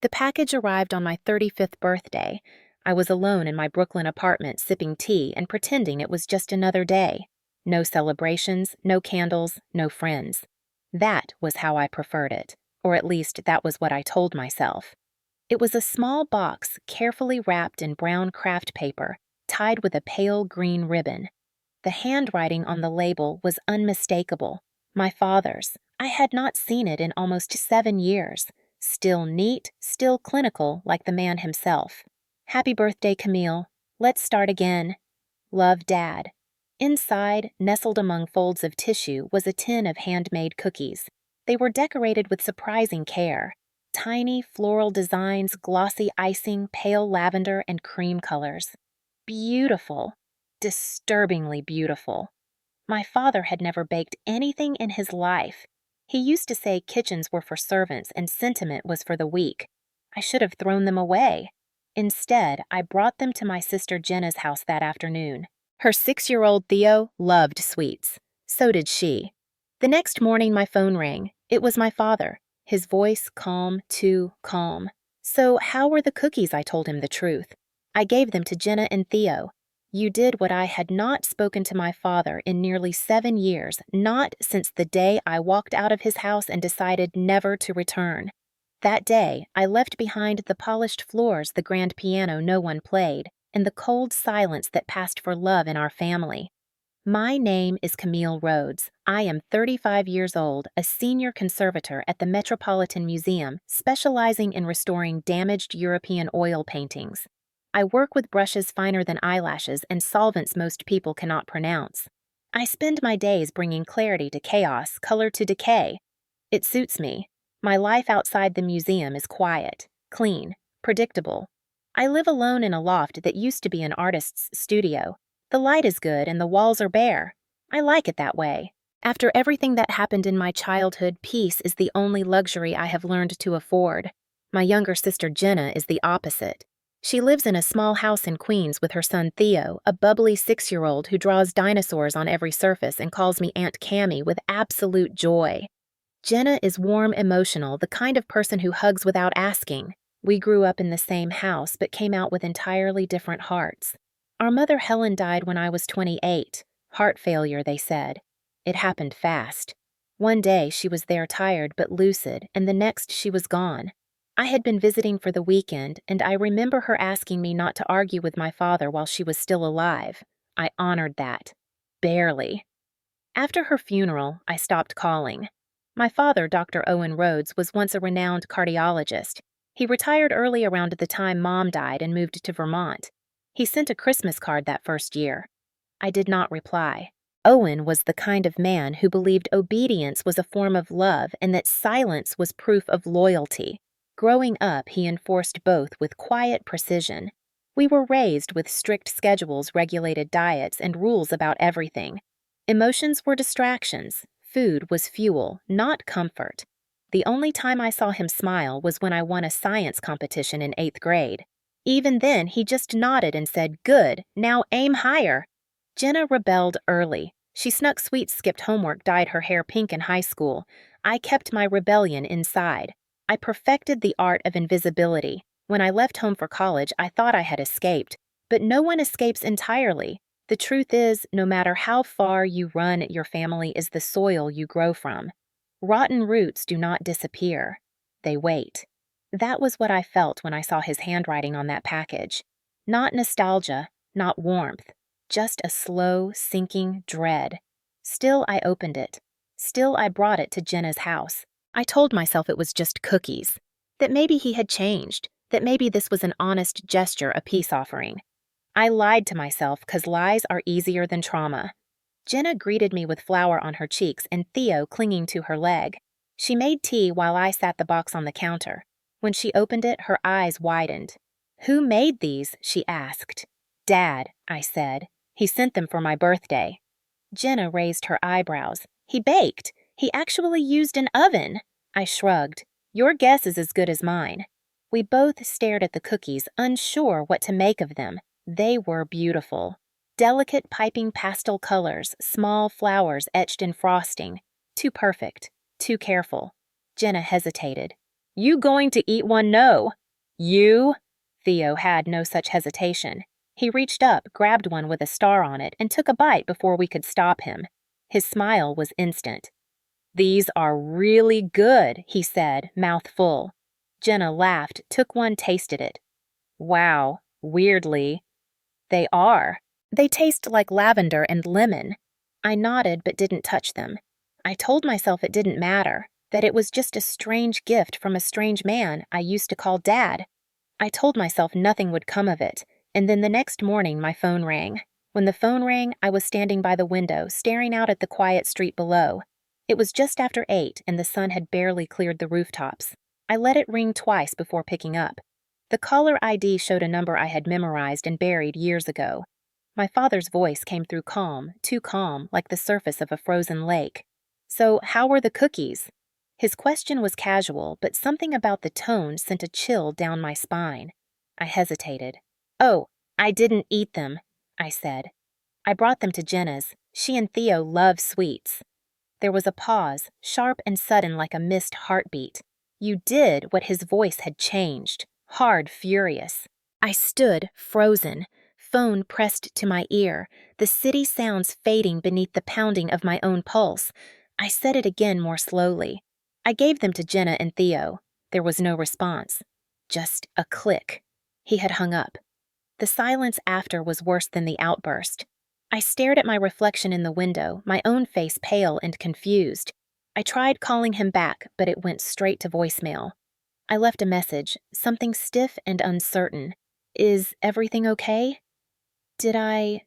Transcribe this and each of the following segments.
The package arrived on my 35th birthday. I was alone in my Brooklyn apartment sipping tea and pretending it was just another day. No celebrations, no candles, no friends. That was how I preferred it, or at least that was what I told myself. It was a small box carefully wrapped in brown craft paper, tied with a pale green ribbon. The handwriting on the label was unmistakable. My father's. I had not seen it in almost 7 years. Still neat, still clinical, like the man himself. Happy birthday, Camille. Let's start again. Love, Dad. Inside, nestled among folds of tissue, was a tin of handmade cookies. They were decorated with surprising care. Tiny floral designs, glossy icing, pale lavender, and cream colors. Beautiful. Disturbingly beautiful. My father had never baked anything in his life. He used to say kitchens were for servants and sentiment was for the weak. I should have thrown them away. Instead, I brought them to my sister Jenna's house that afternoon. Her 6-year-old Theo loved sweets. So did she. The next morning, my phone rang. It was my father. His voice calm, too calm. So how were the cookies? I told him the truth. I gave them to Jenna and Theo. You did what I had not spoken to my father in nearly 7 years, not since the day I walked out of his house and decided never to return. That day, I left behind the polished floors, the grand piano no one played, and the cold silence that passed for love in our family. My name is Camille Rhodes. I am 35 years old, a senior conservator at the Metropolitan Museum, specializing in restoring damaged European oil paintings. I work with brushes finer than eyelashes and solvents most people cannot pronounce. I spend my days bringing clarity to chaos, color to decay. It suits me. My life outside the museum is quiet, clean, predictable. I live alone in a loft that used to be an artist's studio. The light is good and the walls are bare. I like it that way. After everything that happened in my childhood, peace is the only luxury I have learned to afford. My younger sister Jenna is the opposite. She lives in a small house in Queens with her son Theo, a bubbly 6-year-old who draws dinosaurs on every surface and calls me Aunt Cammy with absolute joy. Jenna is warm, emotional, the kind of person who hugs without asking. We grew up in the same house but came out with entirely different hearts. Our mother Helen died when I was 28. Heart failure, they said. It happened fast. One day she was there tired but lucid, and the next she was gone. I had been visiting for the weekend, and I remember her asking me not to argue with my father while she was still alive. I honored that. Barely. After her funeral, I stopped calling. My father, Dr. Owen Rhodes, was once a renowned cardiologist. He retired early around the time Mom died and moved to Vermont. He sent a Christmas card that first year. I did not reply. Owen was the kind of man who believed obedience was a form of love and that silence was proof of loyalty. Growing up, he enforced both with quiet precision. We were raised with strict schedules, regulated diets, and rules about everything. Emotions were distractions. Food was fuel, not comfort. The only time I saw him smile was when I won a science competition in 8th grade. Even then, he just nodded and said, "Good, now aim higher." Jenna rebelled early. She snuck sweets, skipped homework, dyed her hair pink in high school. I kept my rebellion inside. I perfected the art of invisibility. When I left home for college, I thought I had escaped. But no one escapes entirely. The truth is, no matter how far you run, your family is the soil you grow from. Rotten roots do not disappear. They wait. That was what I felt when I saw his handwriting on that package. Not nostalgia, not warmth. Just a slow, sinking dread. Still, I opened it. Still, I brought it to Jenna's house. I told myself it was just cookies. That maybe he had changed. That maybe this was an honest gesture, a peace offering. I lied to myself because lies are easier than trauma. Jenna greeted me with flour on her cheeks and Theo clinging to her leg. She made tea while I sat the box on the counter. When she opened it, her eyes widened. "Who made these?" she asked. "Dad," I said. "He sent them for my birthday." Jenna raised her eyebrows. "He baked. He actually used an oven." I shrugged. "Your guess is as good as mine." We both stared at the cookies, unsure what to make of them. They were beautiful. Delicate piping pastel colors, small flowers etched in frosting. Too perfect. Too careful. Jenna hesitated. You going to eat one? No. You? Theo had no such hesitation. He reached up, grabbed one with a star on it, and took a bite before we could stop him. His smile was instant. These are really good, he said, mouth full. Jenna laughed, took one, tasted it. Wow, weirdly. They are. They taste like lavender and lemon. I nodded but didn't touch them. I told myself it didn't matter, that it was just a strange gift from a strange man I used to call Dad. I told myself nothing would come of it, and then the next morning my phone rang. When the phone rang, I was standing by the window, staring out at the quiet street below. It was just after 8, and the sun had barely cleared the rooftops. I let it ring twice before picking up. The caller ID showed a number I had memorized and buried years ago. My father's voice came through calm, too calm, like the surface of a frozen lake. So, how were the cookies? His question was casual, but something about the tone sent a chill down my spine. I hesitated. Oh, I didn't eat them, I said. I brought them to Jenna's. She and Theo love sweets. There was a pause, sharp and sudden like a missed heartbeat. You did what his voice had changed, hard, furious. I stood, frozen, phone pressed to my ear, the city sounds fading beneath the pounding of my own pulse. I said it again more slowly. I gave them to Jenna and Theo. There was no response. Just a click. He had hung up. The silence after was worse than the outburst. I stared at my reflection in the window, my own face pale and confused. I tried calling him back, but it went straight to voicemail. I left a message, something stiff and uncertain. Is everything okay? Did I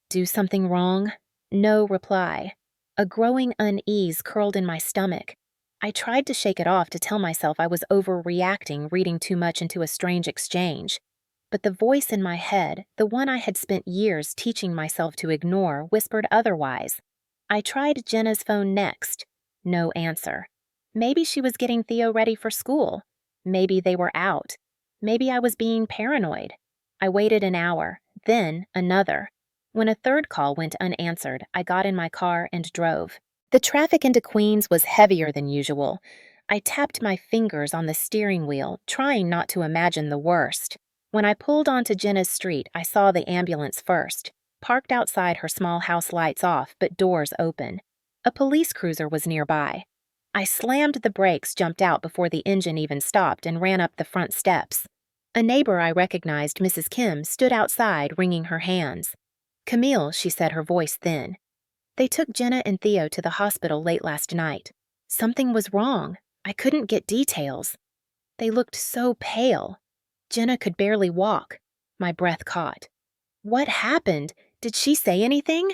do something wrong? No reply. A growing unease curled in my stomach. I tried to shake it off to tell myself I was overreacting, reading too much into a strange exchange. But the voice in my head, the one I had spent years teaching myself to ignore, whispered otherwise. I tried Jenna's phone next. No answer. Maybe she was getting Theo ready for school. Maybe they were out. Maybe I was being paranoid. I waited an hour, then another. When a third call went unanswered, I got in my car and drove. The traffic into Queens was heavier than usual. I tapped my fingers on the steering wheel, trying not to imagine the worst. When I pulled onto Jenna's street, I saw the ambulance first, parked outside her small house, lights off but doors open. A police cruiser was nearby. I slammed the brakes, jumped out before the engine even stopped, and ran up the front steps. A neighbor I recognized, Mrs. Kim, stood outside, wringing her hands. Camille, she said, her voice thin. They took Jenna and Theo to the hospital late last night. Something was wrong. I couldn't get details. They looked so pale. Jenna could barely walk. My breath caught. What happened? Did she say anything?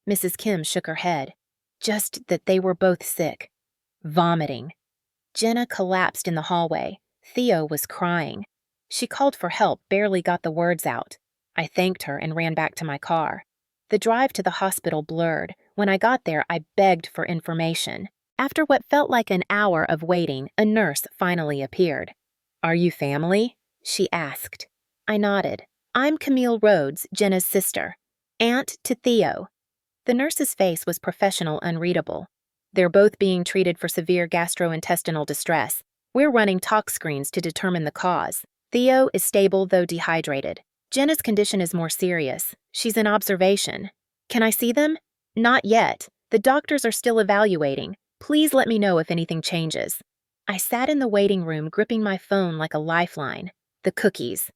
Mrs. Kim shook her head. Just that they were both sick. Vomiting. Jenna collapsed in the hallway. Theo was crying. She called for help, barely got the words out. I thanked her and ran back to my car. The drive to the hospital blurred. When I got there, I begged for information. After what felt like an hour of waiting, a nurse finally appeared. Are you family? She asked. I nodded. I'm Camille Rhodes, Jenna's sister. Aunt to Theo. The nurse's face was professional, unreadable. They're both being treated for severe gastrointestinal distress. We're running tox screens to determine the cause. Theo is stable though dehydrated. Jenna's condition is more serious. She's in observation. Can I see them? Not yet. The doctors are still evaluating. Please let me know if anything changes. I sat in the waiting room, gripping my phone like a lifeline. The cookies.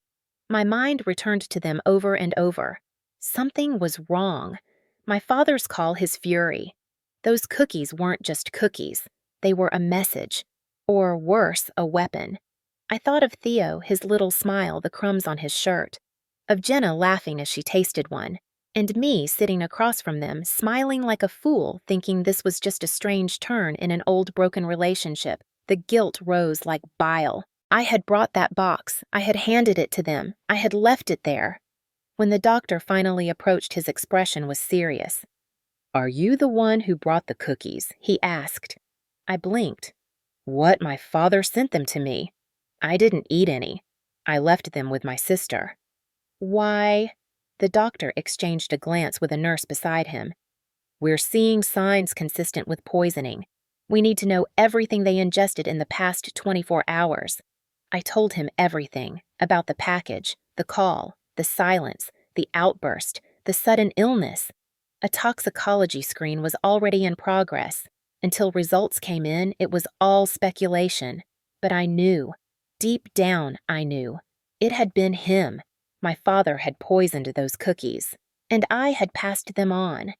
My mind returned to them over and over. Something was wrong. My father's call, his fury. Those cookies weren't just cookies. They were a message. Or worse, a weapon. I thought of Theo, his little smile, the crumbs on his shirt. Of Jenna laughing as she tasted one. And me sitting across from them, smiling like a fool, thinking this was just a strange turn in an old broken relationship. The guilt rose like bile. I had brought that box. I had handed it to them. I had left it there. When the doctor finally approached, his expression was serious. Are you the one who brought the cookies? He asked. I blinked. What? My father sent them to me. I didn't eat any. I left them with my sister. Why? The doctor exchanged a glance with a nurse beside him. We're seeing signs consistent with poisoning. We need to know everything they ingested in the past 24 hours. I told him everything about the package, the call, the silence, the outburst, the sudden illness. A toxicology screen was already in progress. Until results came in, it was all speculation. But I knew. Deep down, I knew. It had been him. My father had poisoned those cookies, and I had passed them on.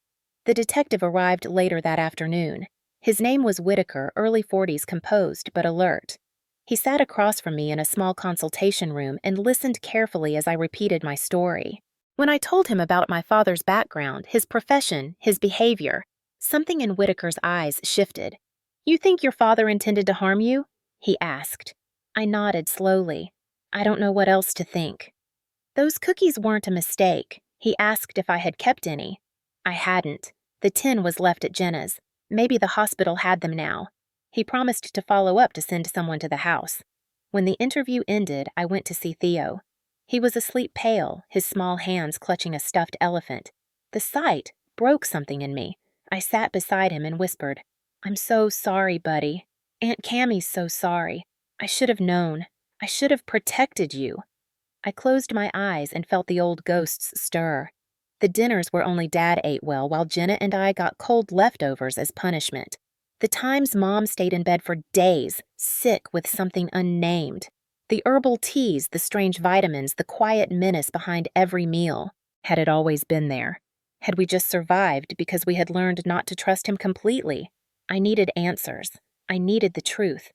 The detective arrived later that afternoon. His name was Whitaker, early 40s, composed but alert. He sat across from me in a small consultation room and listened carefully as I repeated my story. When I told him about my father's background, his profession, his behavior, something in Whitaker's eyes shifted. "You think your father intended to harm you?" he asked. I nodded slowly. I don't know what else to think. "Those cookies weren't a mistake." He asked if I had kept any. I hadn't. The tin was left at Jenna's. Maybe the hospital had them now. He promised to follow up to send someone to the house. When the interview ended, I went to see Theo. He was asleep pale, his small hands clutching a stuffed elephant. The sight broke something in me. I sat beside him and whispered, "I'm so sorry, buddy. Aunt Cammie's so sorry. I should have known. I should have protected you." I closed my eyes and felt the old ghosts stir. The dinners where only Dad ate well while Jenna and I got cold leftovers as punishment. The times Mom stayed in bed for days, sick with something unnamed. The herbal teas, the strange vitamins, the quiet menace behind every meal. Had it always been there? Had we just survived because we had learned not to trust him completely? I needed answers. I needed the truth.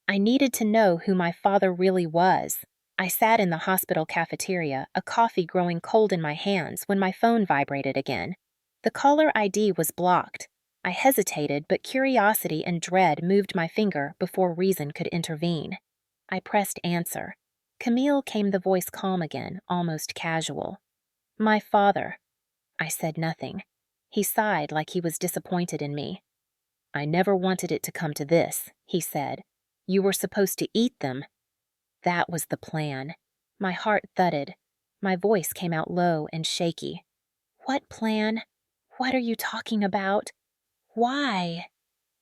I needed to know who my father really was. I sat in the hospital cafeteria, a coffee growing cold in my hands, when my phone vibrated again. The caller ID was blocked. I hesitated, but curiosity and dread moved my finger before reason could intervene. I pressed answer. Camille came, the voice calm again, almost casual. "My father." I said nothing. He sighed like he was disappointed in me. "I never wanted it to come to this," he said. "You were supposed to eat them." That was the plan. My heart thudded. My voice came out low and shaky. "What plan? What are you talking about? Why?"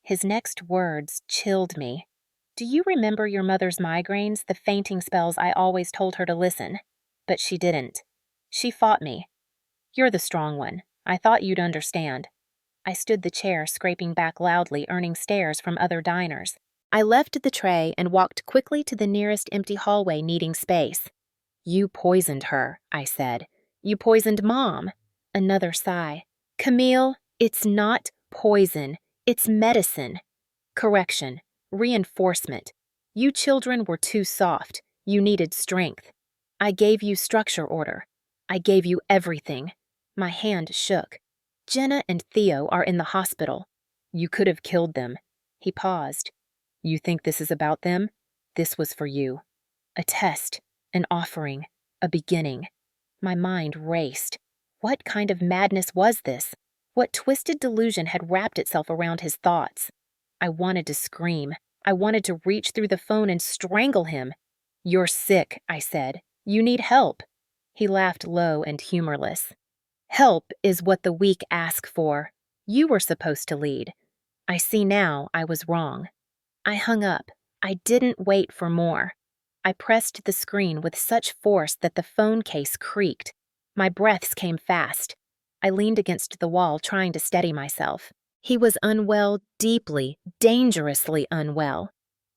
His next words chilled me. "Do you remember your mother's migraines, the fainting spells I always told her to listen? But she didn't. She fought me. You're the strong one. I thought you'd understand." I stood the chair, scraping back loudly, earning stares from other diners. I left the tray and walked quickly to the nearest empty hallway, needing space. "You poisoned her," I said. "You poisoned Mom." Another sigh. "Camille, it's not poison. It's medicine." Correction. Reinforcement. You children were too soft. You needed strength. I gave you structure order. I gave you everything. My hand shook. "Jenna and Theo are in the hospital. You could have killed them." He paused. "You think this is about them? This was for you. A test, an offering, a beginning." My mind raced. What kind of madness was this? What twisted delusion had wrapped itself around his thoughts? I wanted to scream. I wanted to reach through the phone and strangle him. "You're sick," I said. "You need help." He laughed low and humorless. "Help is what the weak ask for. You were supposed to lead." I see now I was wrong. I hung up. I didn't wait for more. I pressed the screen with such force that the phone case creaked. My breaths came fast. I leaned against the wall, trying to steady myself. He was unwell, deeply, dangerously unwell.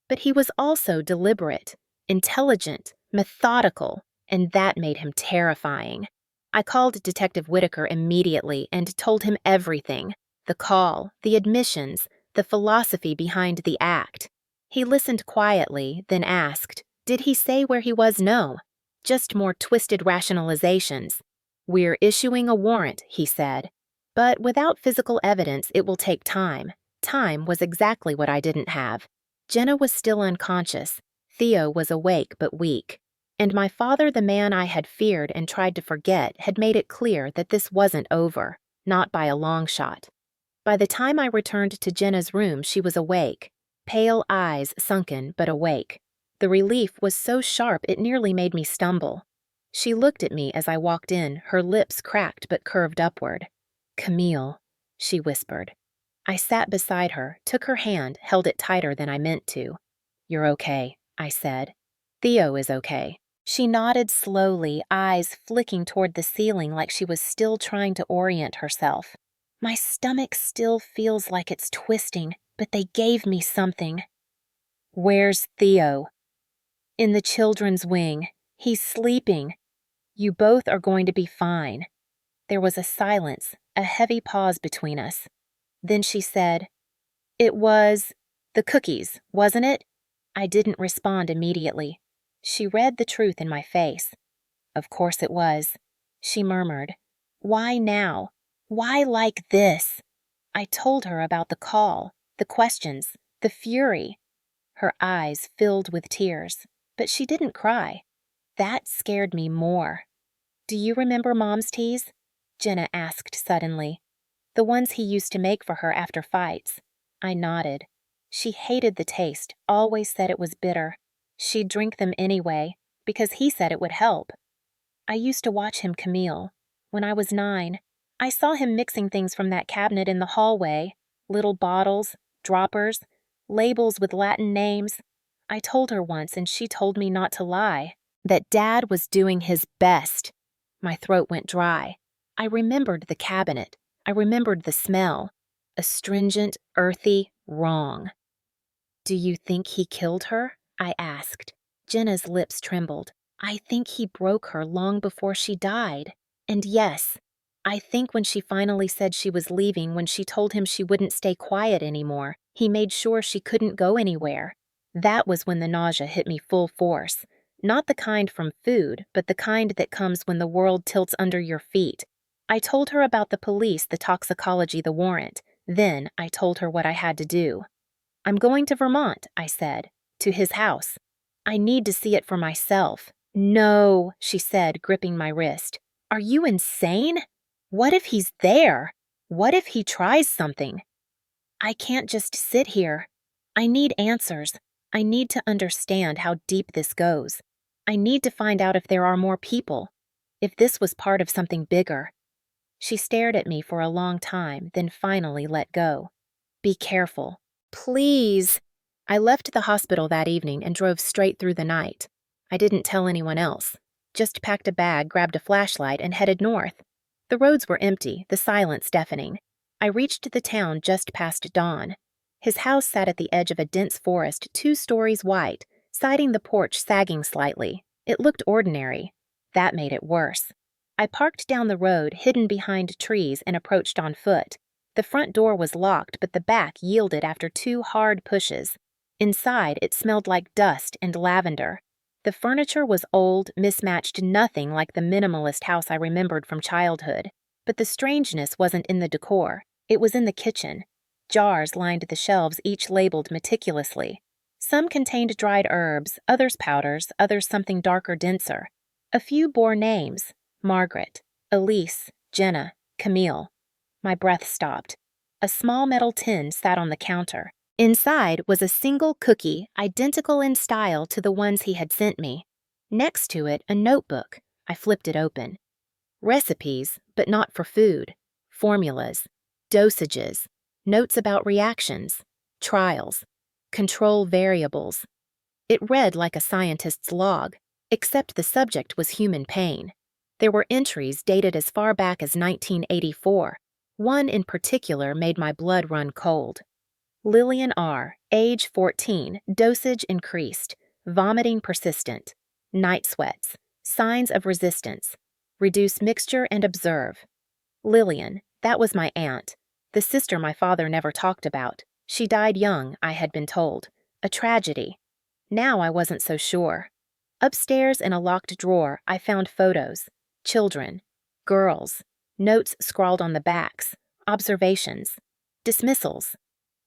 But he was also deliberate, intelligent, methodical, and that made him terrifying. I called Detective Whitaker immediately and told him everything: the call, the admissions, the philosophy behind the act. He listened quietly, then asked, "Did he say where he was?" "No. Just more twisted rationalizations." "We're issuing a warrant," he said. "But without physical evidence, it will take time." Time was exactly what I didn't have. Jenna was still unconscious. Theo was awake but weak. And my father, the man I had feared and tried to forget, had made it clear that this wasn't over, not by a long shot. By the time I returned to Jenna's room, she was awake. Pale eyes sunken, but awake. The relief was so sharp it nearly made me stumble. She looked at me as I walked in, her lips cracked but curved upward. "Camille," she whispered. I sat beside her, took her hand, held it tighter than I meant to. "You're okay," I said. "Theo is okay." She nodded slowly, eyes flicking toward the ceiling like she was still trying to orient herself. My stomach still feels like it's twisting, but they gave me something. "Where's Theo?" "In the children's wing. He's sleeping. You both are going to be fine." There was a silence, a heavy pause between us. Then she said, "It was the cookies, wasn't it?" I didn't respond immediately. She read the truth in my face. "Of course it was," she murmured. "Why now? Why like this?" I told her about the call, the questions, the fury. Her eyes filled with tears, but she didn't cry. That scared me more. "Do you remember Mom's teas?" Jenna asked suddenly. "The ones he used to make for her after fights." I nodded. She hated the taste, always said it was bitter. She'd drink them anyway, because he said it would help. "I used to watch him, Camille. When I was 9, I saw him mixing things from that cabinet in the hallway. Little bottles, droppers, labels with Latin names. I told her once, and she told me not to lie. That Dad was doing his best." My throat went dry. I remembered the cabinet. I remembered the smell. Astringent, earthy, wrong. "Do you think he killed her?" I asked. Jenna's lips trembled. "I think he broke her long before she died. And yes, I think when she finally said she was leaving, when she told him she wouldn't stay quiet anymore, he made sure she couldn't go anywhere. That was when the nausea hit me full force. Not the kind from food, but the kind that comes when the world tilts under your feet. I told her about the police, the toxicology, the warrant. Then I told her what I had to do. "I'm going to Vermont," I said, "to his house. I need to see it for myself." "No," she said, gripping my wrist. "Are you insane? What if he's there? What if he tries something?" "I can't just sit here. I need answers. I need to understand how deep this goes. I need to find out if there are more people, if this was part of something bigger." She stared at me for a long time, then finally let go. "Be careful. Please." I left the hospital that evening and drove straight through the night. I didn't tell anyone else. Just packed a bag, grabbed a flashlight, and headed north. The roads were empty, the silence deafening. I reached the town just past dawn. His house sat at the edge of a dense forest 2 stories wide, siding the porch sagging slightly. It looked ordinary. That made it worse. I parked down the road, hidden behind trees, and approached on foot. The front door was locked, but the back yielded after 2 hard pushes. Inside, it smelled like dust and lavender. The furniture was old, mismatched, nothing like the minimalist house I remembered from childhood. But the strangeness wasn't in the decor. It was in the kitchen. Jars lined the shelves, each labeled meticulously. Some contained dried herbs, others powders, others something darker, denser. A few bore names: Margaret, Elise, Jenna, Camille. My breath stopped. A small metal tin sat on the counter. Inside was a single cookie, identical in style to the ones he had sent me. Next to it, a notebook. I flipped it open. Recipes, but not for food. Formulas. Dosages. Notes about reactions. Trials. Control variables. It read like a scientist's log, except the subject was human pain. There were entries dated as far back as 1984. One in particular made my blood run cold. Lillian R., age 14, dosage increased, vomiting persistent, night sweats, signs of resistance, reduce mixture and observe. Lillian, that was my aunt, the sister my father never talked about. She died young, I had been told. A tragedy. Now I wasn't so sure. Upstairs in a locked drawer, I found photos. Children. Girls. Notes scrawled on the backs. Observations. Dismissals.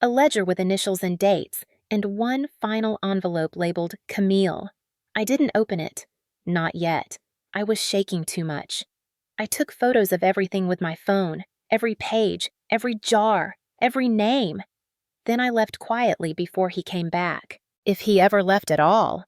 A ledger with initials and dates, and one final envelope labeled Camille. I didn't open it. Not yet. I was shaking too much. I took photos of everything with my phone, every page, every jar, every name. Then I left quietly before he came back. If he ever left at all.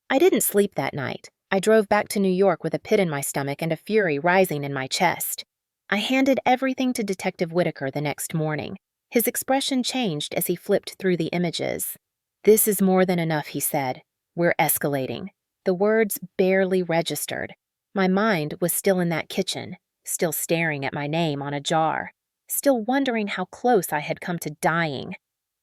I didn't sleep that night. I drove back to New York with a pit in my stomach and a fury rising in my chest. I handed everything to Detective Whitaker the next morning. His expression changed as he flipped through the images. "This is more than enough," he said. "We're escalating." The words barely registered. My mind was still in that kitchen, still staring at my name on a jar, still wondering how close I had come to dying.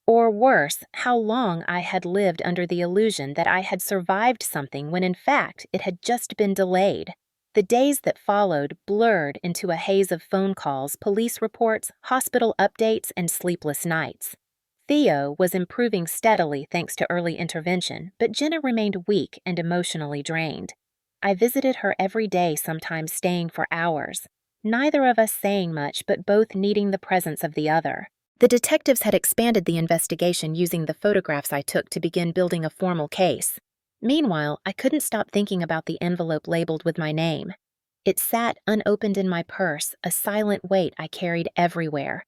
Or worse, how long I had lived under the illusion that I had survived something when in fact it had just been delayed. The days that followed blurred into a haze of phone calls, police reports, hospital updates, and sleepless nights. Theo was improving steadily thanks to early intervention, but Jenna remained weak and emotionally drained. I visited her every day, sometimes staying for hours, neither of us saying much but both needing the presence of the other. The detectives had expanded the investigation using the photographs I took to begin building a formal case. Meanwhile, I couldn't stop thinking about the envelope labeled with my name. It sat unopened in my purse, a silent weight I carried everywhere.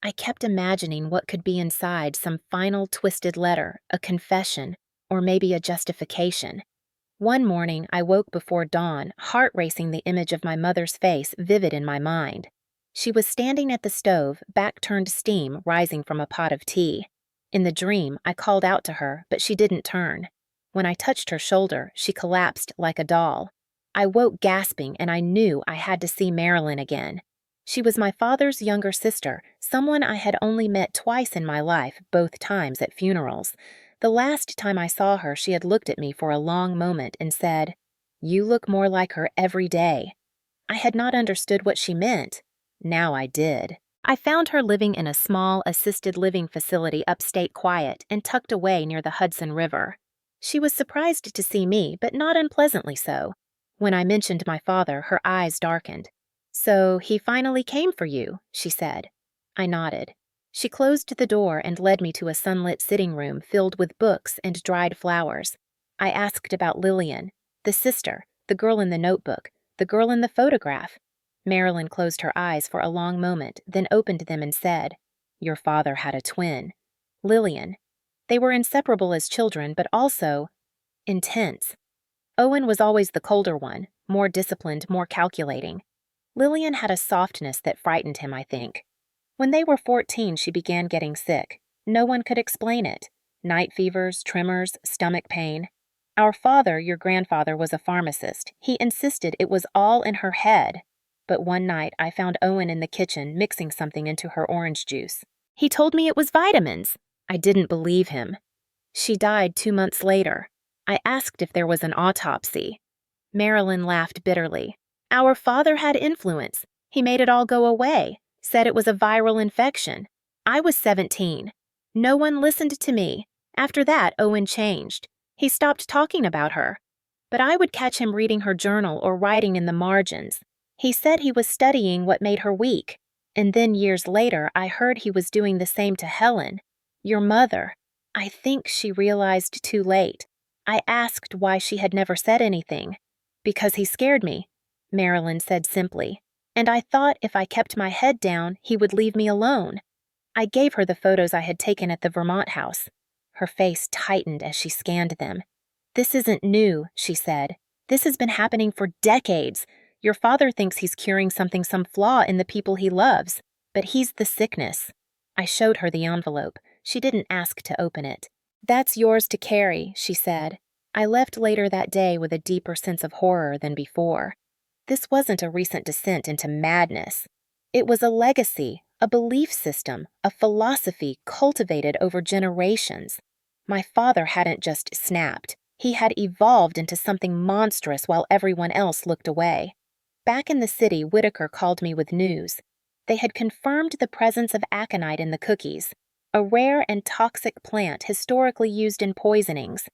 I kept imagining what could be inside, some final twisted letter, a confession, or maybe a justification. One morning, I woke before dawn, heart racing, the image of my mother's face vivid in my mind. She was standing at the stove, back turned, steam rising from a pot of tea. In the dream, I called out to her, but she didn't turn. When I touched her shoulder, she collapsed like a doll. I woke gasping, and I knew I had to see Marilyn again. She was my father's younger sister, someone I had only met twice in my life, both times at funerals. The last time I saw her, she had looked at me for a long moment and said, "You look more like her every day." I had not understood what she meant. Now I did. I found her living in a small, assisted living facility upstate, quiet and tucked away near the Hudson River. She was surprised to see me, but not unpleasantly so. When I mentioned my father, her eyes darkened. "So he finally came for you," she said. I nodded. She closed the door and led me to a sunlit sitting room filled with books and dried flowers. I asked about Lillian, the sister, the girl in the notebook, the girl in the photograph. Marilyn closed her eyes for a long moment, then opened them and said, "Your father had a twin. Lillian. They were inseparable as children, but also intense. Owen was always the colder one, more disciplined, more calculating. Lillian had a softness that frightened him, I think. When they were 14, she began getting sick. No one could explain it. Night fevers, tremors, stomach pain. Our father, your grandfather, was a pharmacist. He insisted it was all in her head. But one night, I found Owen in the kitchen mixing something into her orange juice. He told me it was vitamins. I didn't believe him. She died 2 months later. I asked if there was an autopsy. Marilyn laughed bitterly. Our father had influence. He made it all go away, said it was a viral infection. I was 17. No one listened to me. After that, Owen changed. He stopped talking about her. But I would catch him reading her journal or writing in the margins. He said he was studying what made her weak. And then years later, I heard he was doing the same to Helen, your mother. I think she realized too late. I asked why she had never said anything. Because he scared me, Marilyn said simply. And I thought if I kept my head down, he would leave me alone. I gave her the photos I had taken at the Vermont house. Her face tightened as she scanned them. "This isn't new," she said. "This has been happening for decades. Your father thinks he's curing something, some flaw in the people he loves. But he's the sickness." I showed her the envelope. She didn't ask to open it. "That's yours to carry," she said. I left later that day with a deeper sense of horror than before. This wasn't a recent descent into madness. It was a legacy, a belief system, a philosophy cultivated over generations. My father hadn't just snapped. He had evolved into something monstrous while everyone else looked away. Back in the city, Whitaker called me with news. They had confirmed the presence of aconite in the cookies, a rare and toxic plant historically used in poisonings.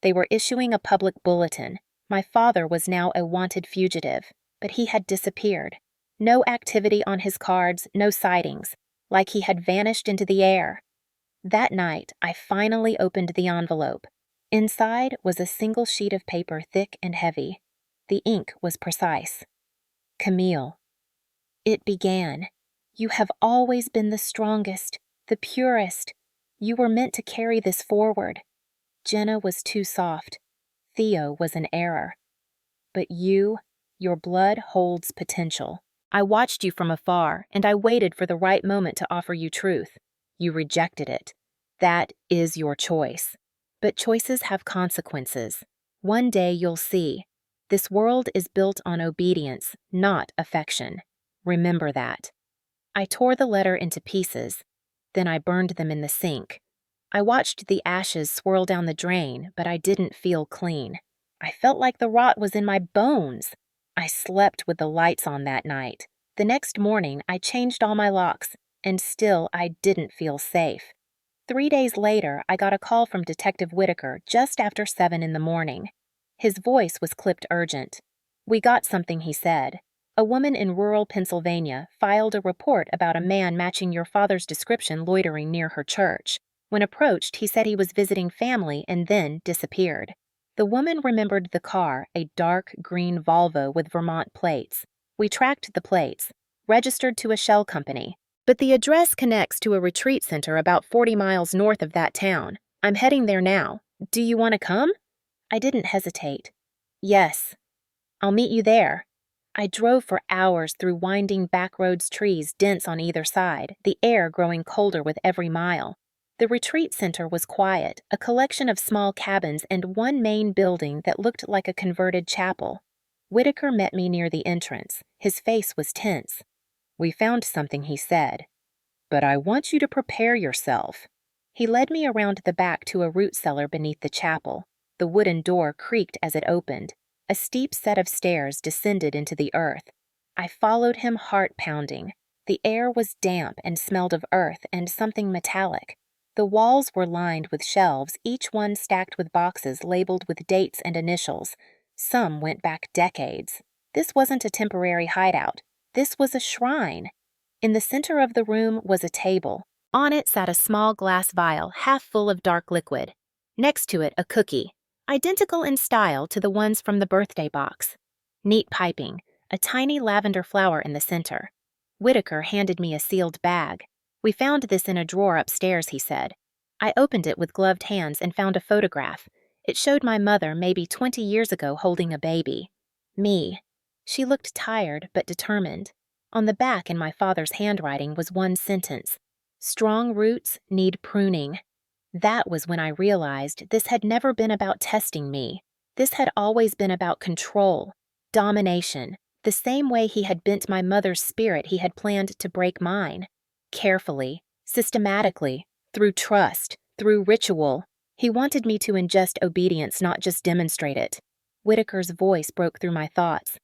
They were issuing a public bulletin. My father was now a wanted fugitive, but he had disappeared. No activity on his cards, no sightings, like he had vanished into the air. That night, I finally opened the envelope. Inside was a single sheet of paper, thick and heavy. The ink was precise. "Camille." It began. "You have always been the strongest, the purest. You were meant to carry this forward. Jenna was too soft. Theo was an error. But you, your blood holds potential. I watched you from afar, and I waited for the right moment to offer you truth. You rejected it. That is your choice. But choices have consequences. One day you'll see. This world is built on obedience, not affection. Remember that. I tore the letter into pieces. Then I burned them in the sink. I watched the ashes swirl down the drain, but I didn't feel clean. I felt like the rot was in my bones. I slept with the lights on that night. The next morning, I changed all my locks, and still I didn't feel safe. 3 days later, I got a call from Detective Whitaker just after 7 in the morning. His voice was clipped urgent. We got something, he said. A woman in rural Pennsylvania filed a report about a man matching your father's description loitering near her church. When approached, he said he was visiting family and then disappeared. The woman remembered the car, a dark green Volvo with Vermont plates. We tracked the plates, registered to a shell company. But the address connects to a retreat center about 40 miles north of that town. I'm heading there now. Do you want to come? I didn't hesitate. Yes. I'll meet you there. I drove for hours through winding backroads, trees dense on either side, the air growing colder with every mile. The retreat center was quiet, a collection of small cabins and one main building that looked like a converted chapel. Whitaker met me near the entrance. His face was tense. We found something, he said. But I want you to prepare yourself. He led me around the back to a root cellar beneath the chapel. The wooden door creaked as it opened. A steep set of stairs descended into the earth. I followed him, heart pounding. The air was damp and smelled of earth and something metallic. The walls were lined with shelves, each one stacked with boxes labeled with dates and initials. Some went back decades. This wasn't a temporary hideout. This was a shrine. In the center of the room was a table. On it sat a small glass vial half full of dark liquid. Next to it, a cookie, identical in style to the ones from the birthday box. Neat piping, a tiny lavender flower in the center. Whitaker handed me a sealed bag. We found this in a drawer upstairs, he said. I opened it with gloved hands and found a photograph. It showed my mother maybe 20 years ago holding a baby. Me. She looked tired but determined. On the back in my father's handwriting was one sentence. Strong roots need pruning. That was when I realized this had never been about testing me. This had always been about control, domination, the same way he had bent my mother's spirit he had planned to break mine. Carefully, systematically, through trust, through ritual. He wanted me to ingest obedience, not just demonstrate it. Whitaker's voice broke through my thoughts.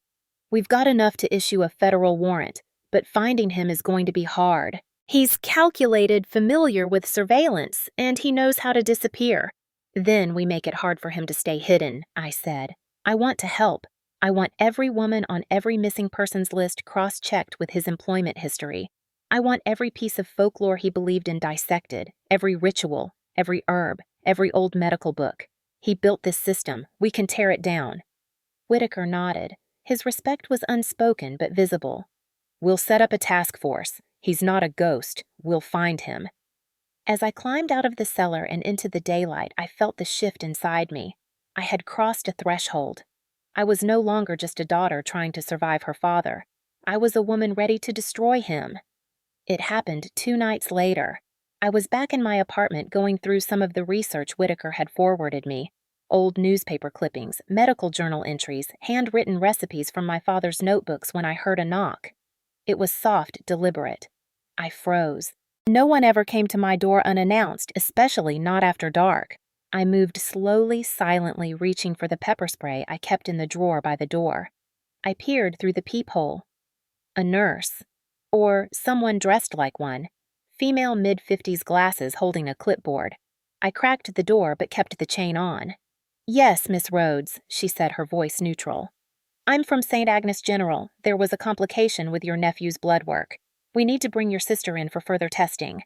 We've got enough to issue a federal warrant, but finding him is going to be hard. He's calculated, familiar with surveillance, and he knows how to disappear. Then we make it hard for him to stay hidden, I said. I want to help. I want every woman on every missing persons list cross-checked with his employment history. I want every piece of folklore he believed in dissected, every ritual, every herb, every old medical book. He built this system. We can tear it down. Whitaker nodded. His respect was unspoken but visible. We'll set up a task force. He's not a ghost. We'll find him. As I climbed out of the cellar and into the daylight, I felt the shift inside me. I had crossed a threshold. I was no longer just a daughter trying to survive her father. I was a woman ready to destroy him. It happened 2 nights later. I was back in my apartment going through some of the research Whitaker had forwarded me. Old newspaper clippings, medical journal entries, handwritten recipes from my father's notebooks when I heard a knock. It was soft, deliberate. I froze. No one ever came to my door unannounced, especially not after dark. I moved slowly, silently, reaching for the pepper spray I kept in the drawer by the door. I peered through the peephole. A nurse. Or someone dressed like one. Female mid-50s glasses holding a clipboard. I cracked the door but kept the chain on. Yes, Miss Rhodes, she said, her voice neutral. I'm from St. Agnes General. There was a complication with your nephew's blood work. We need to bring your sister in for further testing.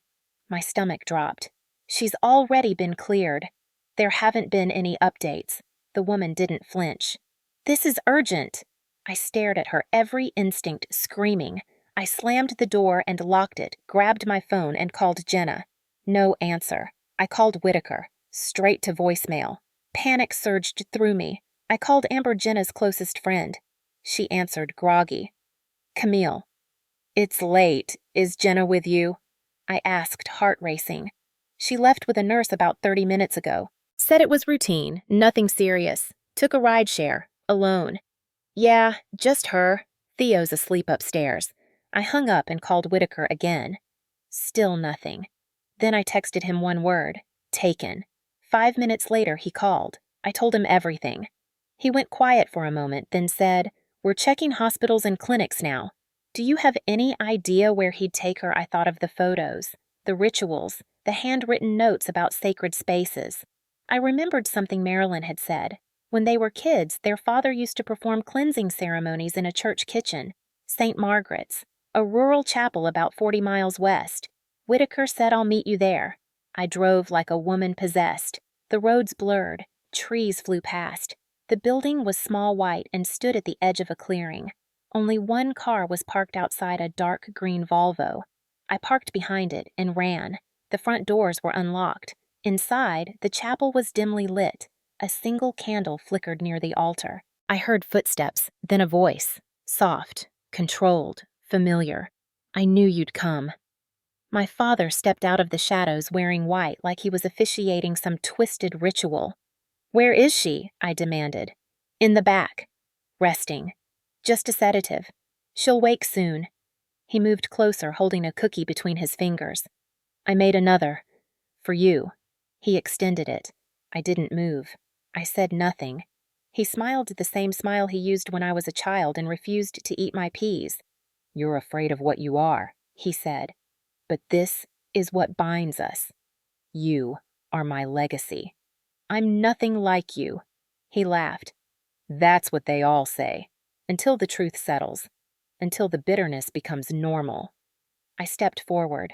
My stomach dropped. She's already been cleared. There haven't been any updates. The woman didn't flinch. This is urgent. I stared at her, every instinct screaming. I slammed the door and locked it, grabbed my phone and called Jenna. No answer. I called Whitaker. Straight to voicemail. Panic surged through me. I called Amber, Jenna's closest friend. She answered, groggy. Camille. It's late. Is Jenna with you? I asked, heart racing. She left with a nurse about 30 minutes ago. Said it was routine, nothing serious. Took a ride share, alone. Yeah, just her. Theo's asleep upstairs. I hung up and called Whitaker again. Still nothing. Then I texted him one word, taken. 5 minutes later, he called. I told him everything. He went quiet for a moment, then said, "We're checking hospitals and clinics now. Do you have any idea where he'd take her?" I thought of the photos, the rituals, the handwritten notes about sacred spaces. I remembered something Marilyn had said. When they were kids, their father used to perform cleansing ceremonies in a church kitchen, St. Margaret's, a rural chapel about 40 miles west. Whitaker said, "I'll meet you there." I drove like a woman possessed. The roads blurred. Trees flew past. The building was small white and stood at the edge of a clearing. Only one car was parked outside a dark green Volvo. I parked behind it and ran. The front doors were unlocked. Inside, the chapel was dimly lit. A single candle flickered near the altar. I heard footsteps, then a voice. Soft, controlled, familiar. "I knew you'd come." My father stepped out of the shadows wearing white like he was officiating some twisted ritual. "Where is she?" I demanded. "In the back. Resting. Just a sedative. She'll wake soon." He moved closer, holding a cookie between his fingers. "I made another. For you." He extended it. I didn't move. I said nothing. He smiled the same smile he used when I was a child and refused to eat my peas. "You're afraid of what you are," he said. "But this is what binds us. You are my legacy. I'm nothing like you." He laughed. "That's what they all say. Until the truth settles. Until the bitterness becomes normal." I stepped forward.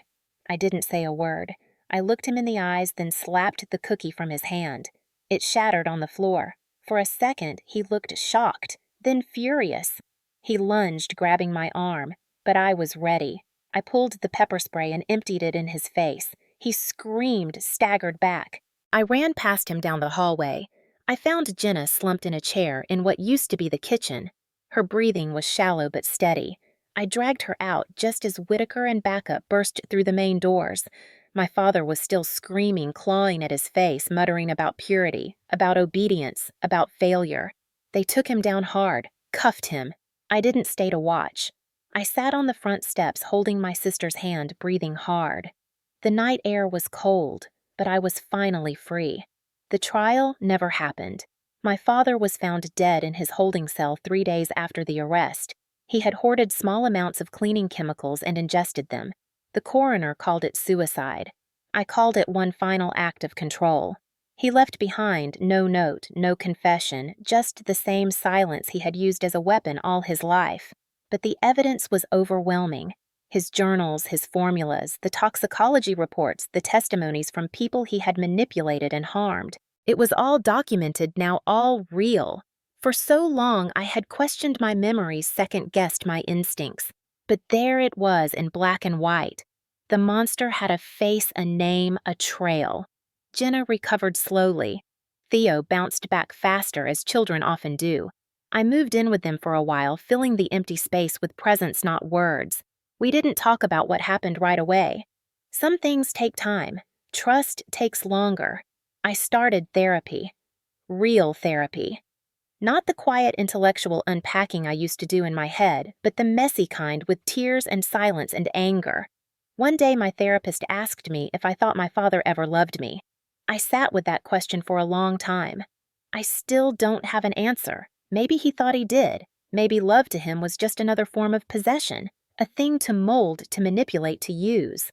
I didn't say a word. I looked him in the eyes, then slapped the cookie from his hand. It shattered on the floor. For a second, he looked shocked, then furious. He lunged, grabbing my arm, but I was ready. I pulled the pepper spray and emptied it in his face. He screamed, staggered back. I ran past him down the hallway. I found Jenna slumped in a chair in what used to be the kitchen. Her breathing was shallow but steady. I dragged her out just as Whitaker and backup burst through the main doors. My father was still screaming, clawing at his face, muttering about purity, about obedience, about failure. They took him down hard, cuffed him. I didn't stay to watch. I sat on the front steps holding my sister's hand, breathing hard. The night air was cold, but I was finally free. The trial never happened. My father was found dead in his holding cell 3 days after the arrest. He had hoarded small amounts of cleaning chemicals and ingested them. The coroner called it suicide. I called it one final act of control. He left behind no note, no confession, just the same silence he had used as a weapon all his life. But the evidence was overwhelming. His journals, his formulas, the toxicology reports, the testimonies from people he had manipulated and harmed. It was all documented, now all real. For so long, I had questioned my memories, second-guessed my instincts. But there it was in black and white. The monster had a face, a name, a trail. Jenna recovered slowly. Theo bounced back faster, as children often do. I moved in with them for a while, filling the empty space with presence, not words. We didn't talk about what happened right away. Some things take time. Trust takes longer. I started therapy. Real therapy. Not the quiet intellectual unpacking I used to do in my head, but the messy kind with tears and silence and anger. One day my therapist asked me if I thought my father ever loved me. I sat with that question for a long time. I still don't have an answer. Maybe he thought he did. Maybe love to him was just another form of possession, a thing to mold, to manipulate, to use.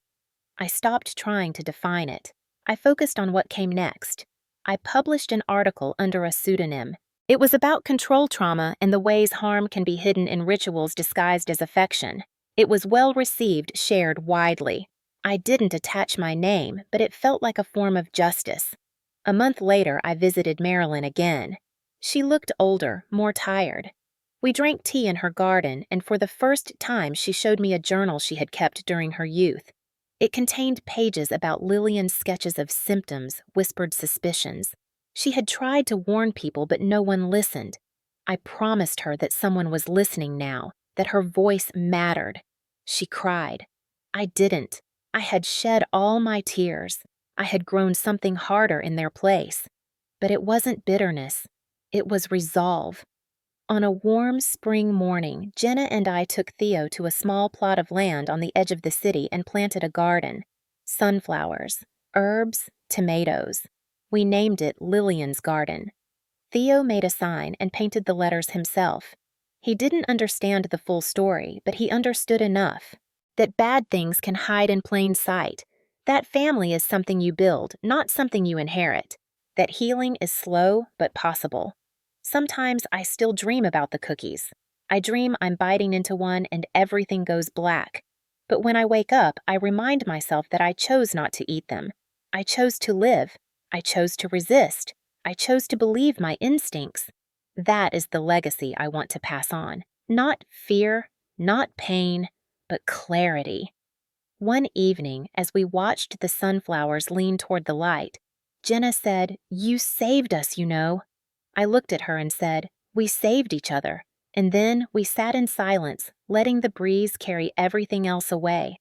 I stopped trying to define it. I focused on what came next. I published an article under a pseudonym. It was about control trauma and the ways harm can be hidden in rituals disguised as affection. It was well received, shared widely. I didn't attach my name, but it felt like a form of justice. A month later, I visited Marilyn again. She looked older, more tired. We drank tea in her garden, and for the first time she showed me a journal she had kept during her youth. It contained pages about Lillian's sketches of symptoms, whispered suspicions. She had tried to warn people, but no one listened. I promised her that someone was listening now, that her voice mattered. She cried. I didn't. I had shed all my tears. I had grown something harder in their place. But it wasn't bitterness. It was resolve. On a warm spring morning, Jenna and I took Theo to a small plot of land on the edge of the city and planted a garden. Sunflowers, herbs, tomatoes. We named it Lillian's Garden. Theo made a sign and painted the letters himself. He didn't understand the full story, but he understood enough. That bad things can hide in plain sight. That family is something you build, not something you inherit. That healing is slow but possible. Sometimes I still dream about the cookies. I dream I'm biting into one and everything goes black. But when I wake up, I remind myself that I chose not to eat them. I chose to live. I chose to resist. I chose to believe my instincts. That is the legacy I want to pass on. Not fear, not pain, but clarity. One evening, as we watched the sunflowers lean toward the light, Jenna said, "You saved us, you know." I looked at her and said, "We saved each other." And then we sat in silence, letting the breeze carry everything else away.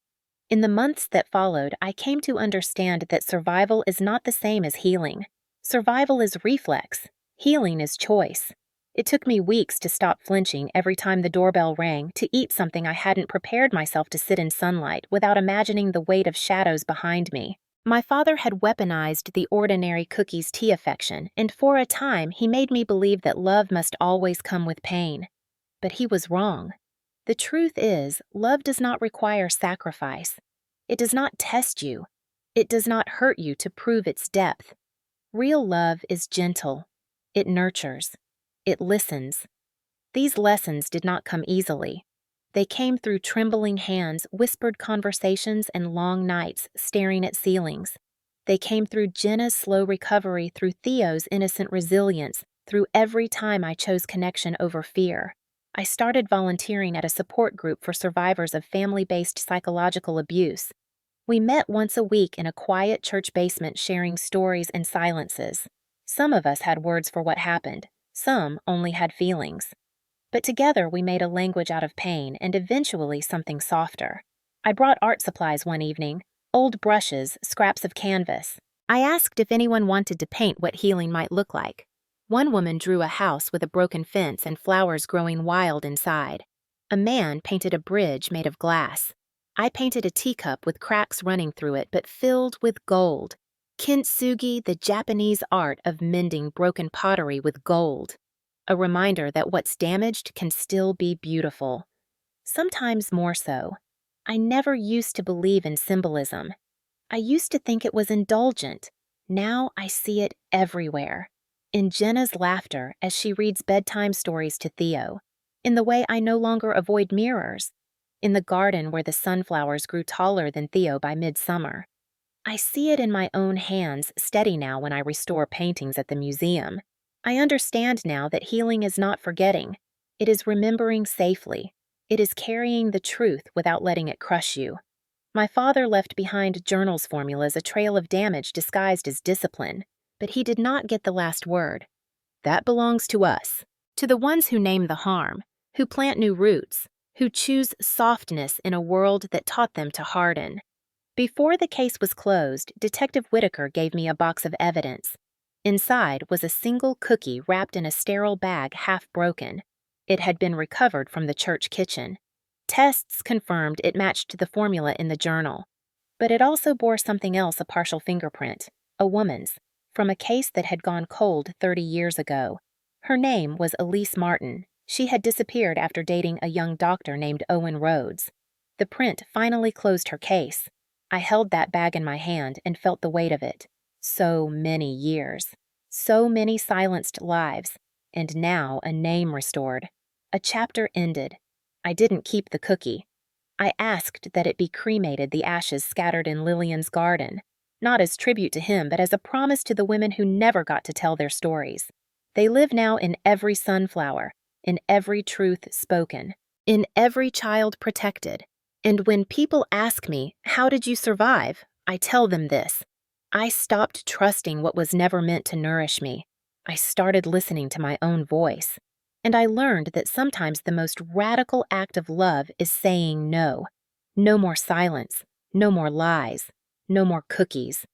In the months that followed, I came to understand that survival is not the same as healing. Survival is reflex. Healing is choice. It took me weeks to stop flinching every time the doorbell rang, to eat something I hadn't prepared myself to sit in sunlight without imagining the weight of shadows behind me. My father had weaponized the ordinary cookies tea affection, and for a time he made me believe that love must always come with pain. But he was wrong. The truth is, love does not require sacrifice. It does not test you. It does not hurt you to prove its depth. Real love is gentle. It nurtures. It listens. These lessons did not come easily. They came through trembling hands, whispered conversations, and long nights staring at ceilings. They came through Jenna's slow recovery, through Theo's innocent resilience, through every time I chose connection over fear. I started volunteering at a support group for survivors of family-based psychological abuse. We met once a week in a quiet church basement, sharing stories and silences. Some of us had words for what happened. Some only had feelings. But together we made a language out of pain and eventually something softer. I brought art supplies one evening, old brushes, scraps of canvas. I asked if anyone wanted to paint what healing might look like. One woman drew a house with a broken fence and flowers growing wild inside. A man painted a bridge made of glass. I painted a teacup with cracks running through it but filled with gold. Kintsugi, the Japanese art of mending broken pottery with gold. A reminder that what's damaged can still be beautiful. Sometimes more so. I never used to believe in symbolism. I used to think it was indulgent. Now I see it everywhere. In Jenna's laughter as she reads bedtime stories to Theo. In the way I no longer avoid mirrors. In the garden where the sunflowers grew taller than Theo by midsummer. I see it in my own hands, steady now when I restore paintings at the museum. I understand now that healing is not forgetting. It is remembering safely. It is carrying the truth without letting it crush you. My father left behind journals formulas, a trail of damage disguised as discipline, but he did not get the last word. That belongs to us, to the ones who name the harm, who plant new roots, who choose softness in a world that taught them to harden. Before the case was closed, Detective Whitaker gave me a box of evidence. Inside was a single cookie wrapped in a sterile bag, half broken. It had been recovered from the church kitchen. Tests confirmed it matched the formula in the journal. But it also bore something else, a partial fingerprint, a woman's, from a case that had gone cold 30 years ago. Her name was Elise Martin. She had disappeared after dating a young doctor named Owen Rhodes. The print finally closed her case. I held that bag in my hand and felt the weight of it. So many years. So many silenced lives. And now a name restored. A chapter ended. I didn't keep the cookie. I asked that it be cremated, the ashes scattered in Lillian's garden. Not as tribute to him, but as a promise to the women who never got to tell their stories. They live now in every sunflower, in every truth spoken, in every child protected. And when people ask me, "How did you survive?" I tell them this. I stopped trusting what was never meant to nourish me. I started listening to my own voice. And I learned that sometimes the most radical act of love is saying no. No more silence. No more lies. No more cookies.